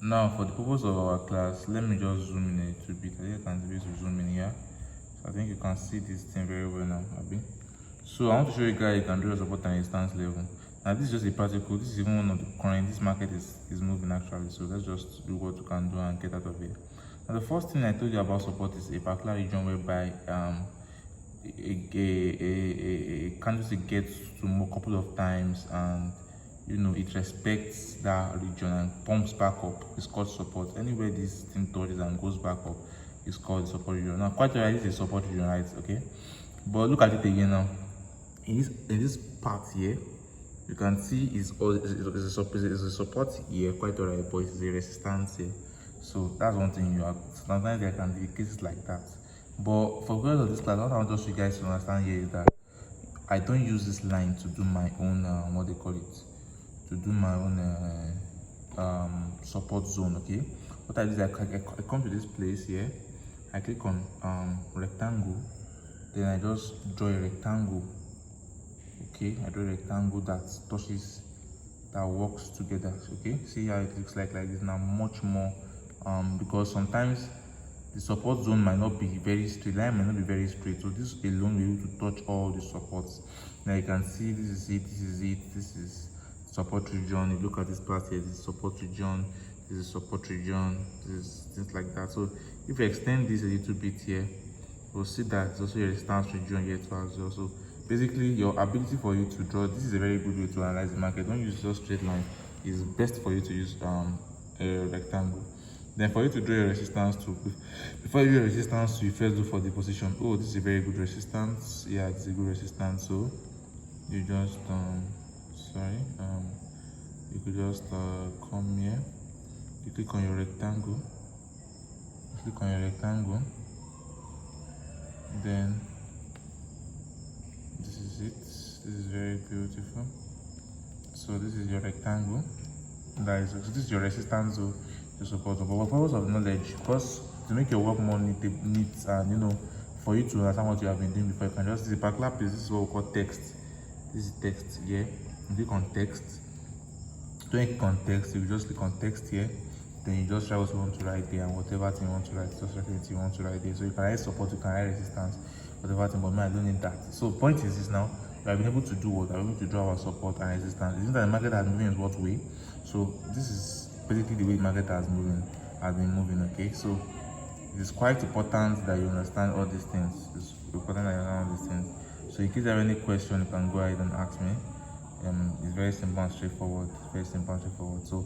Now, for the purpose of our class, let me just zoom in a little bit. I think I can be able to zoom in here. So I think you can see this thing very well now, Abi. So I want to show you guys you can draw your support and resistance level. Now this is just a practical. This is even one of the current. This market is moving actually. So let's just do what you can do and get out of it. Now the first thing I told you about support is a particular region whereby a candlestick gets to a couple of times and it respects that region and pumps back up. It's called support. Anywhere this thing touches and goes back up is called support region. Now quite right, this is a support region, right? Okay, but look at it again now. In this part here, you can see is a support here, quite alright, but it's a resistance here. So that's one thing you have. Sometimes there can be cases like that. But for purpose of this class, what I want you guys to understand here is that I don't use this line to do my own what they call it, to do my own support zone. Okay, what I do is I come to this place here, I click on rectangle, then I just draw a rectangle. Okay, I draw a rectangle that touches, that works together. Okay, see how it looks like this now, much more because sometimes the support zone might not be very straight, line might not be very straight, so this alone will be able to touch all the supports. Now you can see this is it, this is it, this is support region. You look at this part here, this is support region, this is support region, this is things like that. So if you extend this a little bit here, you'll see that it's also a resistance region here too as well. So basically your ability for you to draw, this is a very good way to analyze the market. Don't use just straight line. It's best for you to use a rectangle. Then for you to draw your resistance to, before you do your resistance, you first look for the position. Oh, this is a very good resistance. Yeah, it's a good resistance. So you just you could just come here, you click on your rectangle, then this is it. This is very beautiful. So this is your rectangle, that is, so this is your resistance zone, your support. But for purpose of knowledge, because to make your work more neat and for you to understand what you have been doing before, you can just, this is a particular place. This is what we call text. This is text here. You click on text. Don't click on text, you just click on text here, then you just write what you want to write there, and whatever thing you want to write, just write anything you want to write there. So you can write support, you can write resistance, whatever thing, but I don't need that. So point is this now, we have been able to do what? We are able to draw our support and resistance. Isn't that the market has moving in what way? So this is basically the way the market has been moving, okay? So it is quite important that you understand all these things. It's important that you understand all these things. So in case you have any question, you can go ahead and ask me. It's very simple and straightforward. So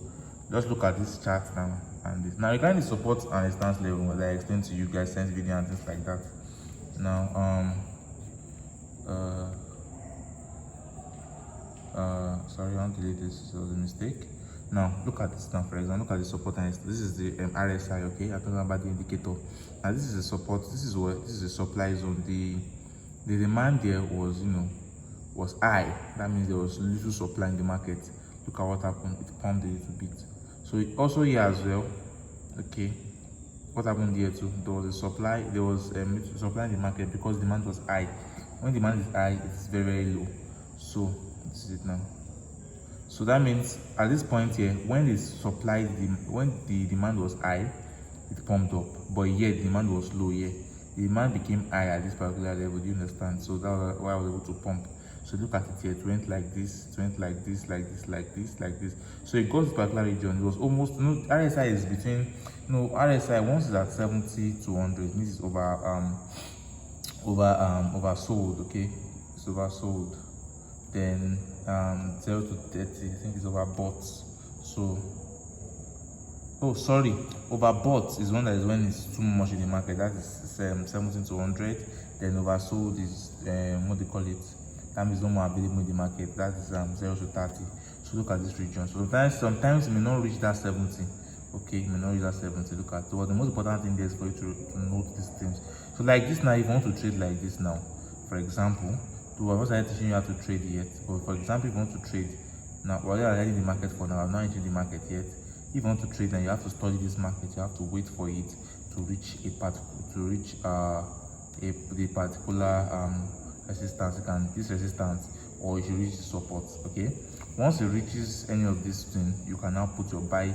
just look at this chart now and this. Now regarding the support and resistance level that I explained to you guys, sent video and things like that. Now sorry, I want to delete this. It was a mistake. Now look at this now. For example, look at the support and this is the RSI. Okay, I'm talking about the indicator. Now this is the support. This is the supply zone. The demand there was high. That means there was little supply in the market. Look at what happened. It pumped a little bit. So also here as well. Okay, what happened here too? There was a supply. There was supply in the market because demand was high. When demand is high, it's very, very low. So this is it now. So that means at this point here, when the demand was high, it pumped up. But here the demand was low here. The demand became high at this particular level. Do you understand? So that was why I was able to pump. So look at it here. It went like this, it went like this, like this, like this, like this. So it got this particular region. It was almost RSI is between RSI once it's at 70 to 100. This is oversold. Okay, it's oversold. Then 0 to 30, I think it's overbought. So overbought is one that is when it's too much in the market. That is 70 to 100. Then oversold is what they call it, that means no more available in the market. That is 0 to 30. So look at this region. So sometimes it may not reach that 70. Okay, it may not reach that 70. Look at what the most important thing there is for you to note these things. So like this now, if you want to trade like this now, for example, I wasn't teaching you how to trade yet, but for example, if you want to trade now, while you are in the market for now, I'm not entering the market yet. If you want to trade, then you have to study this market. You have to wait for it to reach the particular resistance. You can this resistance, or you should reach the support. Okay, once it reaches any of these things, you can now put your buy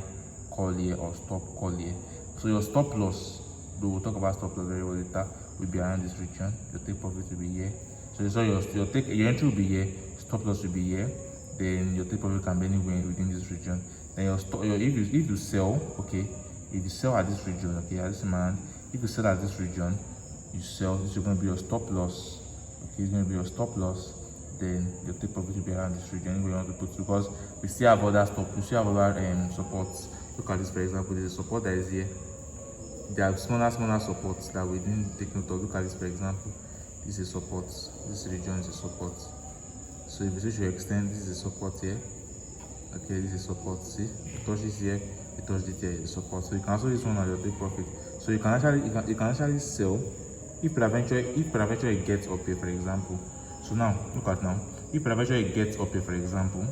call here or stop call here. So your stop loss, though we'll talk about stop loss very well later, will be around this region. Your take profit will be here. So your entry will be here, stop loss will be here, then your take profit can be anywhere within this region. Then if you sell, okay, if you sell at this region, okay, at this amount, if you sell at this region, you sell, this is going to be your stop loss. Okay, it's going to be your stop loss. Then your take profit will be around this region. Anywhere you want to put, because we still have other we still have other supports. Look at this, for example, there's a support that is here. There are smaller supports that we didn't take note of. Look at this, for example, this is support. This region is a support. So if you say you extend, this is a support here. Okay, this is support. See, it touches here, it touches it here, it's support. So you can also use one as your take profit. So you can actually sell if eventually it gets up here, for example. So now look at now, if eventually it gets up here, for example,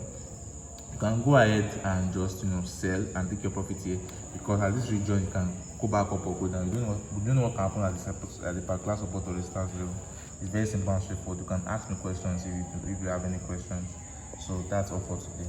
you can go ahead and just sell and take your profit here, because at this region you can go back up or go down. You don't know what can happen at the particular support or resistance level. It's very simple and straightforward. You can ask me questions if you have any questions. So that's all for today.